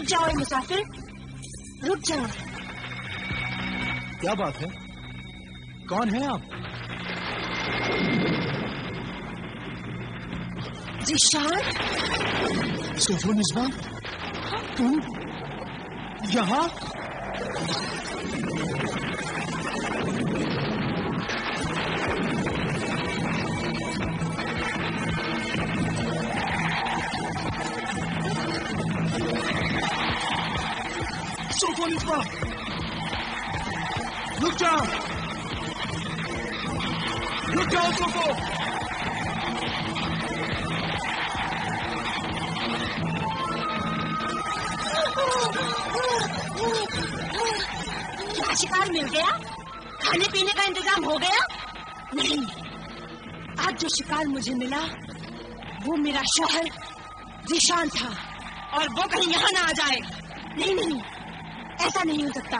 रुक जाओ मुसाफिर, रुक जाओ। क्या बात है, कौन है आप? ज़ीशान, सोफोनिस्बा, तुम यहाँ? सोफोनिस्बा, रुक जाओ, रुक जाओ सोफो। क्या शिकार मिल गया? खाने पीने का इंतजाम हो गया? नहीं, आज जो शिकार मुझे मिला वो मेरा शौहर ज़ीशान था, और वो कहीं यहाँ ना आ जाए। नहीं नहीं, ऐसा नहीं हो सकता।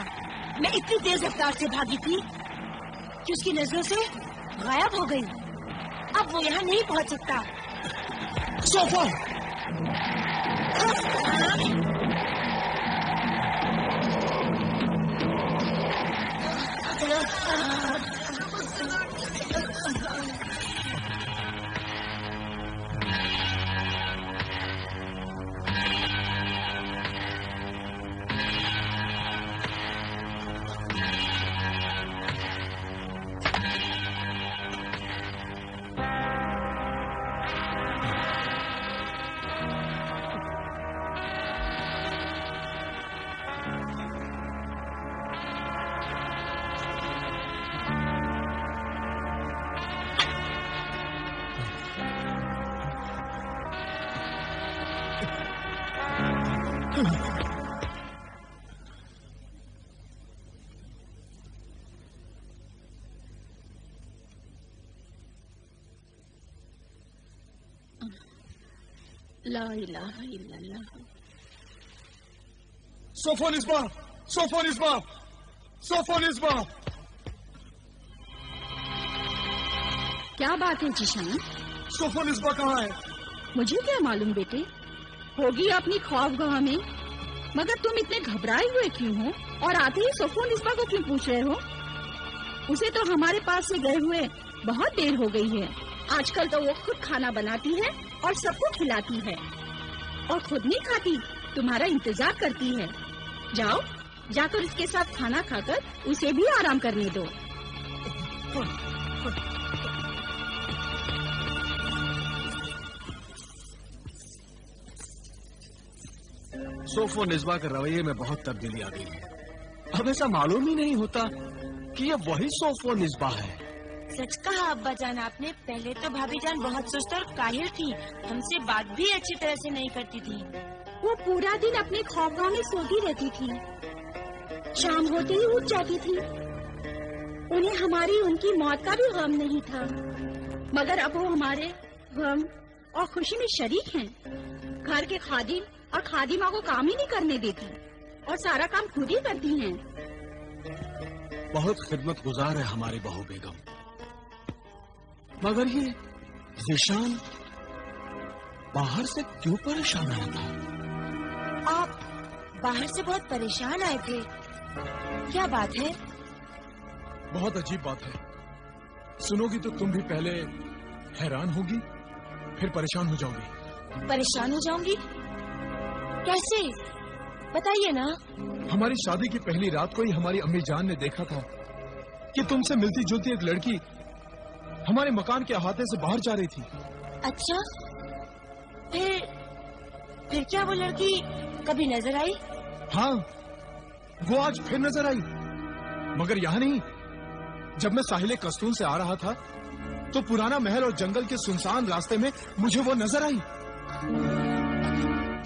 मैं इतनी तेज रफ्तार से भागी थी कि उसकी नजरों से गायब हो गई। अब वो यहाँ नहीं पहुंच सकता। सोफो, ला इलाहा इल्लल्लाह। सोफोनिस्बा, सोफोनिस्बा, सोफोनिस्बा। क्या बात है ज़ीशान? सोफोनिस्बा कहाँ है? मुझे क्या मालूम बेटे, होगी अपनी ख्वाबगाह में। मगर तुम इतने घबराए हुए क्यों हो, और आते ही सोफोनिस्बा को क्यों पूछ रहे हो? उसे तो हमारे पास से गए हुए बहुत देर हो गई है। आजकल तो वो खुद खाना बनाती है और सबको खिलाती है, और खुद नहीं खाती, तुम्हारा इंतजार करती है। जाओ, जाकर उसके साथ खाना खाकर उसे भी आराम करने दो। सोफोनिस्बा के रवैये में बहुत तब्दीली आ गई है। अब ऐसा मालूम ही नहीं होता कि ये वही सोफोनिस्बा है। सच कहा अब्बा जान आपने। पहले तो भाभी जान बहुत सुस्त और काहिल थी, हमसे बात भी अच्छी तरह से नहीं करती थी। वो पूरा दिन अपने ख्वाबगाह में सोती रहती थी, शाम होते ही उठ जाती थी। उन्हें हमारी उनकी मौत का भी गम नहीं था, मगर अब वो हमारे गम और खुशी में शरीक हैं। घर के खादिम और खादिमा को काम ही नहीं करने देती, और सारा काम खुद ही करती हैं। बहुत खिदमत गुजार है हमारी बहू बेगम, मगर ये ज़ीशान बाहर से क्यों परेशान आया था? आप बाहर से बहुत परेशान आए थे, क्या बात है? बहुत अजीब बात है। सुनोगी तो तुम भी पहले हैरान होगी, फिर परेशान हो जाओगी। परेशान हो जाऊंगी? कैसे, बताइए ना। हमारी शादी की पहली रात को ही हमारी अम्मी जान ने देखा था कि तुमसे मिलती जुलती एक लड़की हमारे मकान के अहाते से बाहर जा रही थी। अच्छा, फिर क्या वो लड़की कभी नजर आई? हाँ, वो आज फिर नजर आई, मगर यहाँ नहीं। जब मैं साहिले कस्तून से आ रहा था तो पुराना महल और जंगल के सुनसान रास्ते में मुझे वो नजर आई।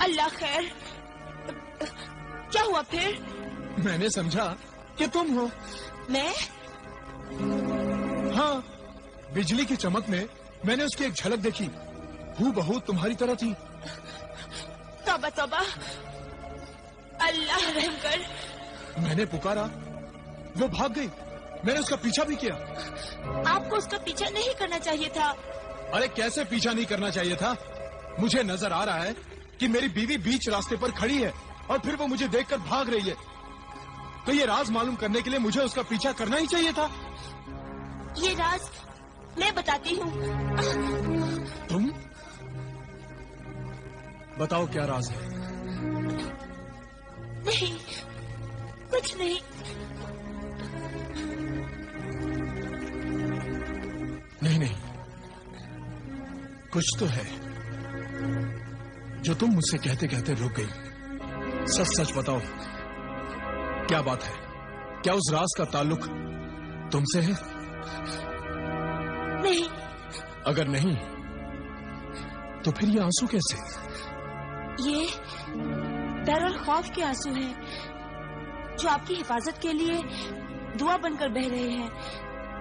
अल्लाह खैर, क्या हुआ फिर? मैंने समझा कि तुम हो। मैं? हाँ, बिजली की चमक में मैंने उसकी एक झलक देखी, हूबहू तुम्हारी तरह थी। तौबा तौबा, अल्लाह रहम कर। मैंने पुकारा, वो भाग गई। मैंने उसका पीछा भी किया। आपको उसका पीछा नहीं करना चाहिए था। अरे कैसे पीछा नहीं करना चाहिए था? मुझे नजर आ रहा है कि मेरी बीवी बीच रास्ते पर खड़ी है और फिर वो मुझे देखकर भाग रही है, तो ये राज मालूम करने के लिए मुझे उसका पीछा करना ही चाहिए था। ये राज मैं बताती हूँ। तुम बताओ क्या राज है? नहीं, कुछ नहीं। नहीं नहीं, कुछ तो है जो तुम मुझसे कहते कहते रुक गई। सच सच बताओ, क्या बात है? क्या उस राज का ताल्लुक तुमसे है? नहीं। अगर नहीं तो फिर ये आंसू कैसे? ये डर और खौफ के आंसू हैं, जो आपकी हिफाजत के लिए दुआ बनकर बह रहे हैं।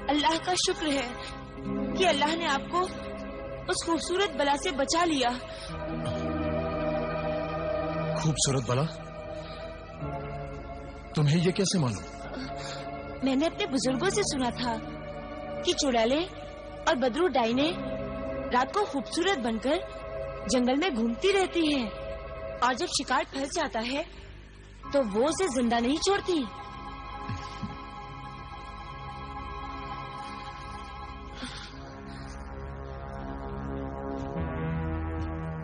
अल्लाह का शुक्र है कि अल्लाह ने आपको उस खूबसूरत बला से बचा लिया। खूबसूरत बला? तुम्हें ये कैसे मालूम? मैंने अपने बुजुर्गों से सुना था कि चुड़ैले और बदरू डाइने रात को खूबसूरत बनकर जंगल में घूमती रहती हैं, और जब शिकार फंस जाता है तो वो उसे जिंदा नहीं छोड़ती।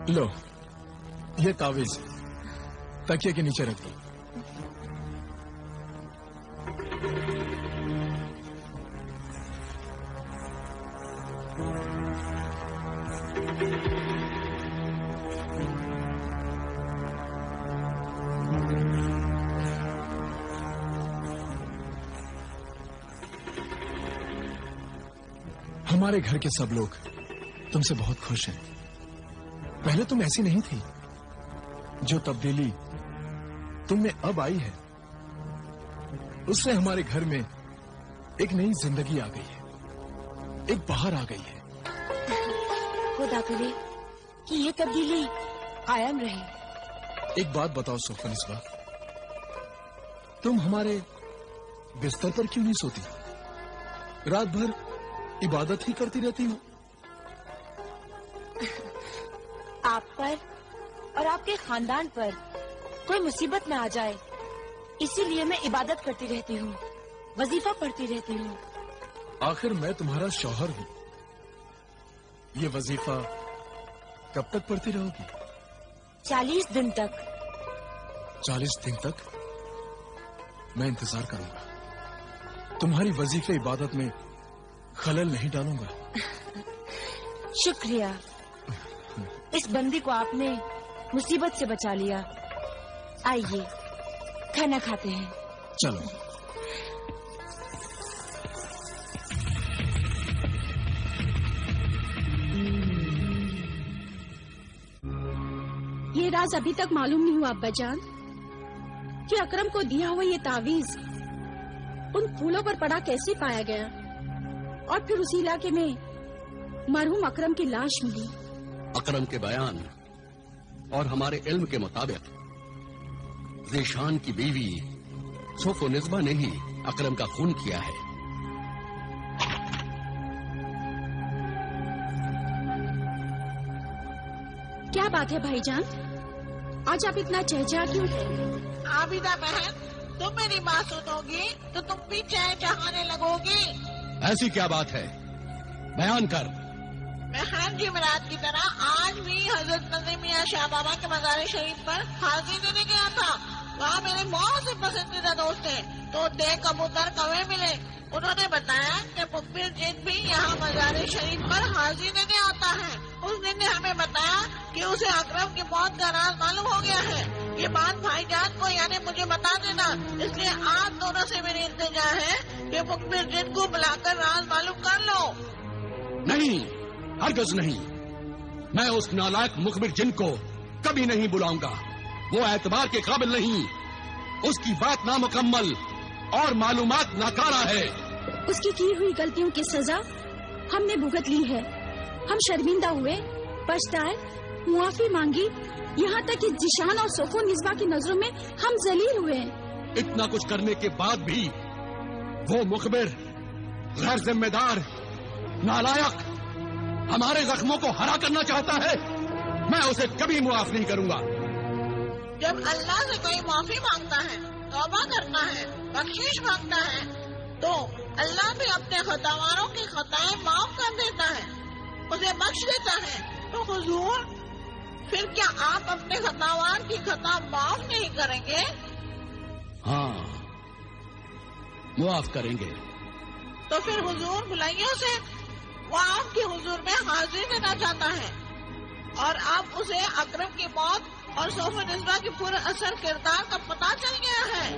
लो, ये तावीज तकिए के नीचे रख दो। हमारे घर के सब लोग तुमसे बहुत खुश हैं। पहले तुम ऐसी नहीं थी। जो तब्दीली तुम में अब आई है, उससे हमारे घर में एक नई जिंदगी आ गई है, एक बहार आ गई है। खुदा करे कि ये तब्दीली कायम रहे। एक बात बताओ सोफनिस्बा, तुम हमारे बिस्तर पर क्यों नहीं सोती? रात भर इबादत ही करती रहती हो। आप पर और आपके खानदान पर कोई मुसीबत न आ जाए, इसीलिए मैं इबादत करती रहती हूँ, वजीफा पढ़ती रहती हूँ। आखिर मैं तुम्हारा शौहर हूँ। ये वजीफा कब तक पढ़ती रहोगी? 40 दिन तक। 40 दिन तक मैं इंतजार करूंगा। तुम्हारी वजीफे इबादत में खलल नहीं डालूंगा। शुक्रिया, इस बंदी को आपने मुसीबत से बचा लिया। आइए खाना खाते हैं। चलो। ये राज अभी तक मालूम नहीं हुआ अब्बा जान कि अकरम को दिया हुआ ये तावीज उन फूलों पर पड़ा कैसे पाया गया, और फिर उसी इलाके में मरहूम अकरम की लाश मिली। अकरम के बयान और हमारे इल्म के मुताबिक ज़ीशान की बीवी सोफोनिस्बा ने ही अकरम का खून किया है। क्या बात है भाईजान, आज आप इतना चहचहा क्यों? आबिदा बहन, तुम मेरी बात सुनोगी तो तुम भी चहचहाने लगोगी। ऐसी क्या बात है, बयान कर। बहन जी, रात की तरह आज भी हजरत नज़ीम मियां शाह बाबा के मज़ार शरीफ पर हाजिरी देने गया था। वहाँ मेरे बहुत से पसंदीदा दोस्त हैं, तो दे कबूतर कौवे मिले। उन्होंने बताया कि मुखबिर जिन भी यहाँ मज़ार शरीफ पर हाजिरी देने आता है। उस दिन ने हमें बताया कि उसे अकरम की मौत का राज मालूम हो गया है। ये बात भाईजान को यानी मुझे बता देना। इसलिए आप दोनों से मेरी इल्तिजा है कि मुखबिर जिन को बुलाकर राज मालूम कर लो। नहीं, हरगिज़ नहीं। मैं उस नालायक मुखबिर जिन को कभी नहीं बुलाऊंगा। वो एतबार के काबिल नहीं। उसकी बात नामुकम्मल और मालूमात नाकारा है। उसकी की हुई गलतियों की सजा हमने भुगत ली है। हम शर्मिंदा हुए, पछताए, मुआफी मांगी, यहाँ तक कि ज़ीशान और सोफोनिस्बा की नजरों में हम जलील हुए। इतना कुछ करने के बाद भी वो मुखबिर गैर जिम्मेदार, नालायक हमारे जख्मों को हरा करना चाहता है। मैं उसे कभी मुआफ नहीं करूंगा। جب اللہ سے کوئی معافی مانگتا ہے، توبہ کرتا ہے، بخشش مانگتا ہے، تو اللہ بھی اپنے خطاواروں کی خطائیں معاف کر دیتا ہے، اسے بخش دیتا ہے۔ تو حضور، پھر کیا آپ اپنے خطاوار کی خطا معاف نہیں کریں گے؟ ہاں، معاف کریں گے۔ تو پھر حضور بلائیے اسے، وہ آپ کے حضور میں حاضری دینا چاہتا ہے، اور آپ اسے اکرم کی موت اور صوف نسبہ کی پورے اثر کردار کا پتہ چل گیا ہے۔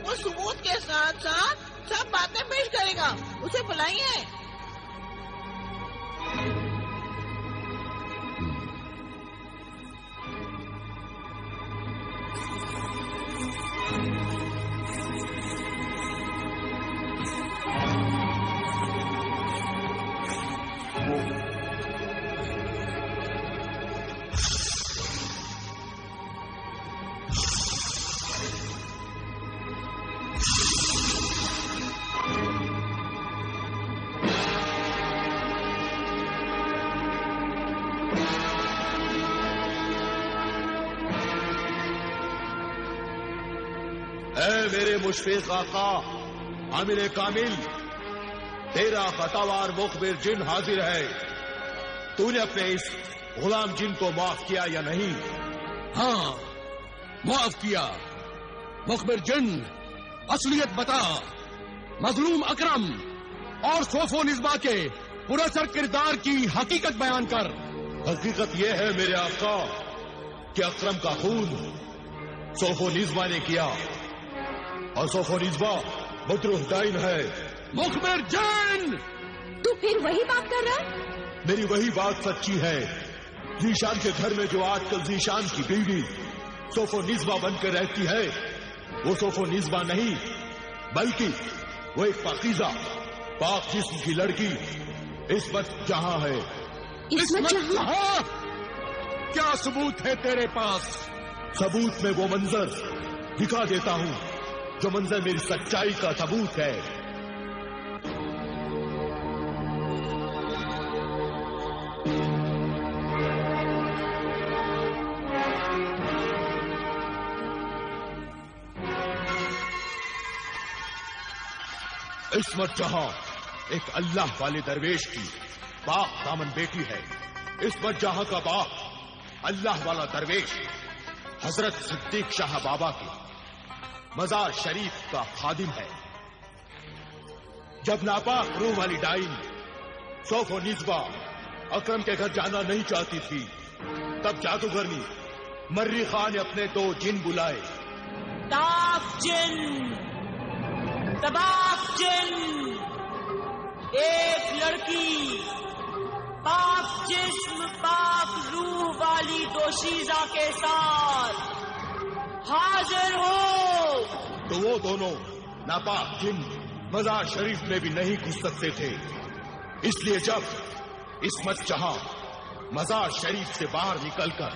وہ ثبوت کے ساتھ ساتھ سب باتیں پیش کرے گا، اسے بلائیے۔ اے میرے مشفق آقا عامل کامل، تیرا خطاوار مخبر جن حاضر ہے، تو نے اپنے اس غلام جن کو معاف کیا یا نہیں؟ ہاں، معاف کیا۔ مخبر جن، اصلیت بتا، مظلوم اکرم اور صوف و نسبہ کے پراثر کردار کی حقیقت بیان کر۔ حقیقت یہ ہے میرے آقا کہ اکرم کا خون صوف و نسبہ نے کیا، اور صوف و نسبہ بدرہ دائن ہے۔ مخبر جن، تو پھر وہی بات کر رہا ہے؟ میری وہی بات سچی ہے۔ ذیشان کے گھر میں جو آج کل ذیشان کی بیوی صوف و نسبہ بن کر رہتی ہے، وہ صوف و نسبہ نہیں، بلکہ وہ ایک پاکیزہ پاک جسم کی لڑکی عصمت جہاں ہے۔ عصمت جہاں؟ کیا ثبوت ہے تیرے پاس؟ ثبوت میں وہ منظر دکھا دیتا ہوں جو منظر میری سچائی کا ثبوت ہے۔ عصمت جہاں ایک اللہ والے درویش کی پاک دامن بیٹی ہے۔ عصمت جہاں کا باپ اللہ والا درویش حضرت صدیق شاہ بابا کے مزار شریف کا خادم ہے۔ جب ناپاک روح والی ڈائن صوف و نسبہ اکرم کے گھر جانا نہیں چاہتی تھی، تب جادوگرنی مری خان نے اپنے 2 جن بلائے۔ تاک جن، تباک جن، ایک لڑکی پاک جسم پاک روح والی دوشیزہ کے ساتھ حاضر ہو۔ تو وہ دونوں ناپاک جن مزار شریف میں بھی نہیں گھس سکتے تھے، اس لیے جب عصمت جہاں مزار شریف سے باہر نکل کر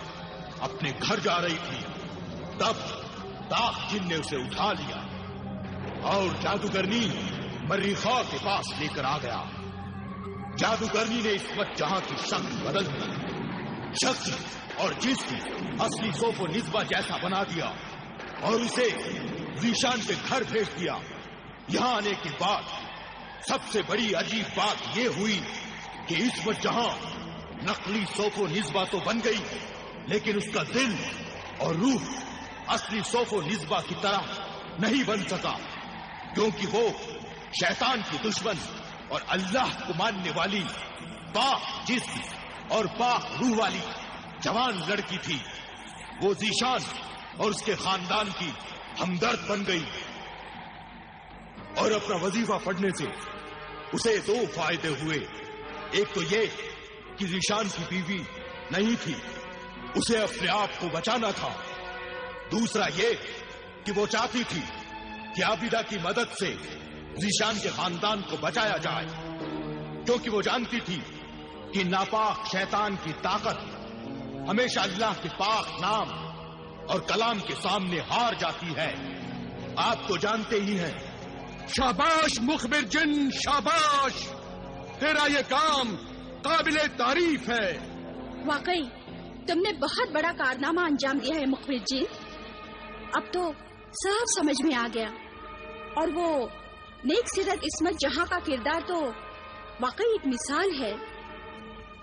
اپنے گھر جا رہی تھی، تب تاک جن نے اسے اٹھا لیا اور جادوگرنی مری خان کے پاس لے کر آ گیا۔ جادوگرنی نے عصمت جہاں کی شکل بدل دی، شکل اور جسم اصلی صوف و نسبہ جیسا بنا دیا اور اسے ذیشان کے گھر بھیج دیا۔ یہاں آنے کے بعد سب سے بڑی عجیب بات یہ ہوئی کہ عصمت جہاں نقلی صوف و نسبہ تو بن گئی، لیکن اس کا دل اور روح اصلی صوف و نسبہ کی طرح نہیں بن سکا، کیونکہ وہ شیطان کی دشمن اور اللہ کو ماننے والی پاک جسم اور پاک روح والی جوان لڑکی تھی۔ وہ ذیشان اور اس کے خاندان کی ہمدرد بن گئی، اور اپنا وظیفہ پڑھنے سے اسے 2 فائدے ہوئے۔ ایک تو یہ کہ ذیشان کی بیوی نہیں تھی، اسے اپنے آپ کو بچانا تھا۔ دوسرا یہ کہ وہ چاہتی تھی کہ عابدہ کی مدد سے ذیشان کے خاندان کو بچایا جائے، کیونکہ وہ جانتی تھی کہ ناپاک شیطان کی طاقت ہمیشہ اللہ کے پاک نام اور کلام کے سامنے ہار جاتی ہے۔ آپ تو جانتے ہی ہیں۔ شاباش مخبر جن، شاباش، تیرا یہ کام قابل تعریف ہے۔ واقعی تم نے بہت بڑا کارنامہ انجام دیا ہے مخبر جن. اب تو سب سمجھ میں آ گیا. اور وہ نیک سیرت عصمت جہاں کا کردار تو واقعی ایک مثال ہے.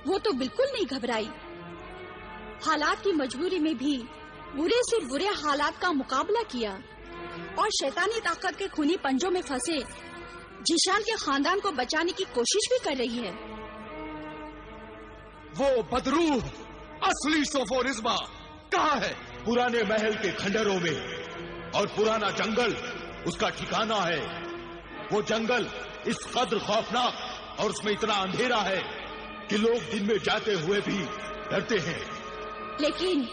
وہ تو بالکل نہیں گھبرائی. حالات کی مجبوری میں بھی برے سے برے حالات کا مقابلہ کیا اور شیطانی طاقت کے خونی پنجوں میں پھنسے جیشان کے خاندان کو بچانے کی کوشش بھی کر رہی ہے. وہ بدروح اصلی صوفو رضبا کہاں ہے؟ پرانے محل کے کھنڈروں میں، اور پرانا جنگل اس کا ٹھکانہ ہے. وہ جنگل اس قدر خوفناک اور اس میں اتنا اندھیرا ہے کہ لوگ دن میں جاتے ہوئے بھی ڈرتے ہیں. لیکن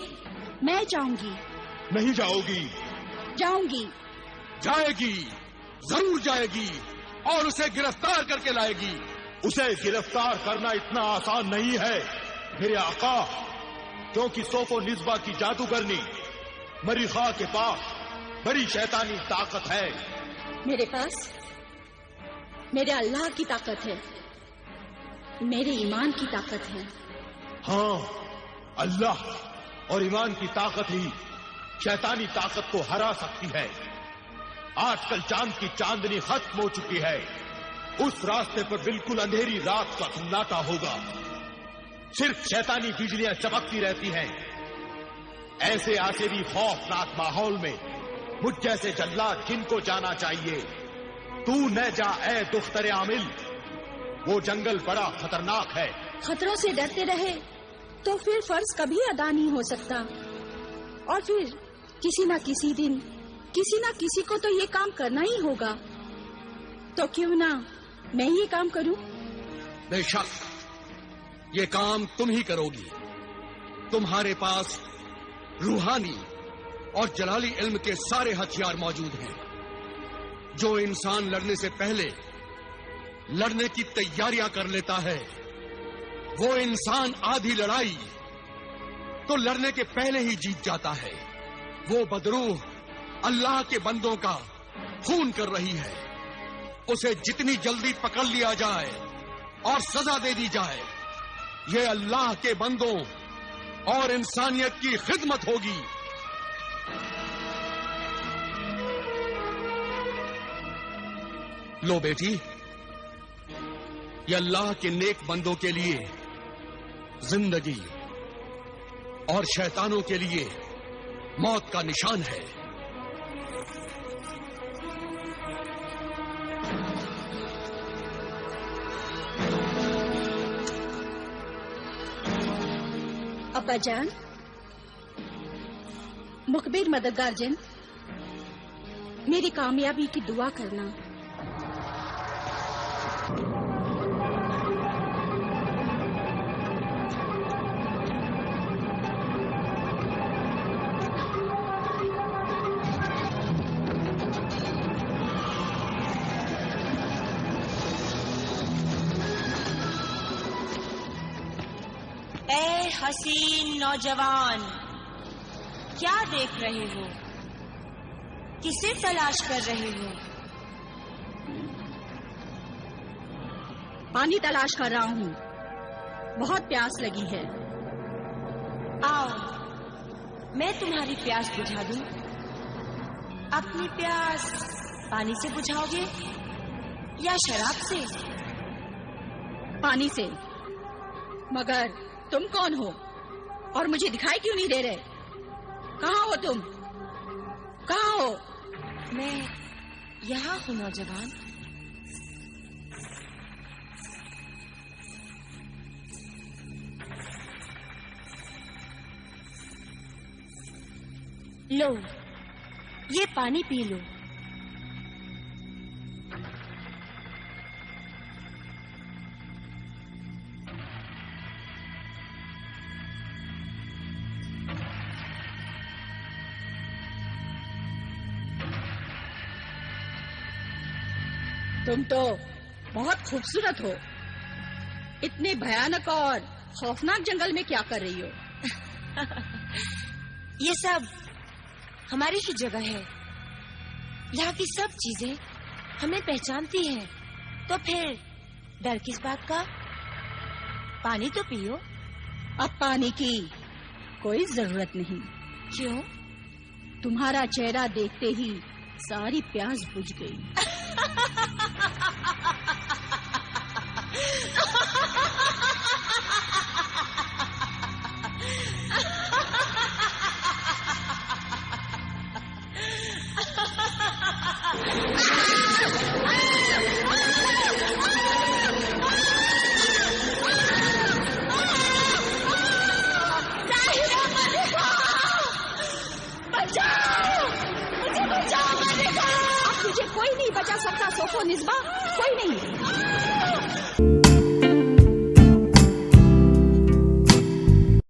میں جاؤں گی. نہیں جاؤ گی؟ جاؤں گی. جائے گی، ضرور جائے گی اور اسے گرفتار کر کے لائے گی. اسے گرفتار کرنا اتنا آسان نہیں ہے میرے آقا، کیونکہ صوفو نسبہ کی جادوگرنی مریخا کے پاس بڑی شیطانی طاقت ہے. میرے پاس میرے اللہ کی طاقت ہے، میرے ایمان کی طاقت ہے. ہاں، اللہ اور ایمان کی طاقت ہی شیطانی طاقت کو ہرا سکتی ہے. آج کل چاند کی چاندنی ختم ہو چکی ہے. اس راستے پر بالکل اندھیری رات کا سناٹا ہوگا. صرف شیطانی بجلیاں چمکتی رہتی ہیں. ایسے آخری خوفناک ماحول میں مجھ جیسے جلاد جن کو جانا چاہیے. تو نہ جا اے دختر عامل، وہ جنگل بڑا خطرناک ہے. خطروں سے ڈرتے رہے تو پھر فرض کبھی ادا نہیں ہو سکتا. اور پھر کسی نہ کسی دن کسی نہ کسی کو تو یہ کام کرنا ہی ہوگا. تو کیوں نہ میں یہ کام کروں؟ بے شک یہ کام تم ہی کرو گی. تمہارے پاس روحانی اور جلالی علم کے سارے ہتھیار موجود ہیں. جو انسان لڑنے سے پہلے لڑنے کی تیاریاں کر لیتا ہے وہ انسان آدھی لڑائی تو لڑنے کے پہلے ہی جیت جاتا ہے. وہ بدروح اللہ کے بندوں کا خون کر رہی ہے. اسے جتنی جلدی پکڑ لیا جائے اور سزا دے دی جائے یہ اللہ کے بندوں اور انسانیت کی خدمت ہوگی. لو بیٹی، یہ اللہ کے نیک بندوں کے لیے زندگی اور شیطانوں کے لیے موت کا نشان ہے. ابا جان، مخبر مددگار جن، میری کامیابی کی دعا کرنا. اے حسین نوجوان، کیا دیکھ رہے ہو؟ کسے تلاش کر رہے ہو؟ پانی تلاش کر رہا ہوں، بہت پیاس لگی ہے. آؤ میں تمہاری پیاس بجھا دوں. اپنی پیاس پانی سے بجھاؤ گے یا شراب سے؟ پانی سے. مگر تم کون ہو اور مجھے دکھائی کیوں نہیں دے رہے؟ کہاں ہو تم؟ کہاں ہو؟ میں یہاں ہوں نوجوان. لو یہ پانی پی لو. تم تو بہت خوبصورت ہو. اتنے بھیانک اور خوفناک جنگل میں کیا کر رہی ہو؟ یہ سب ہماری ہی جگہ ہے. یہاں کی سب چیزیں ہمیں پہچانتی ہیں. تو پھر ڈر کس بات کا؟ پانی تو پیو. اب پانی کی کوئی ضرورت نہیں. کیوں؟ تمہارا چہرہ دیکھتے ہی ساری پیاس بجھ گئی. کوئی نہیں بچا سکتا سوفو نسبا، کوئی نہیں.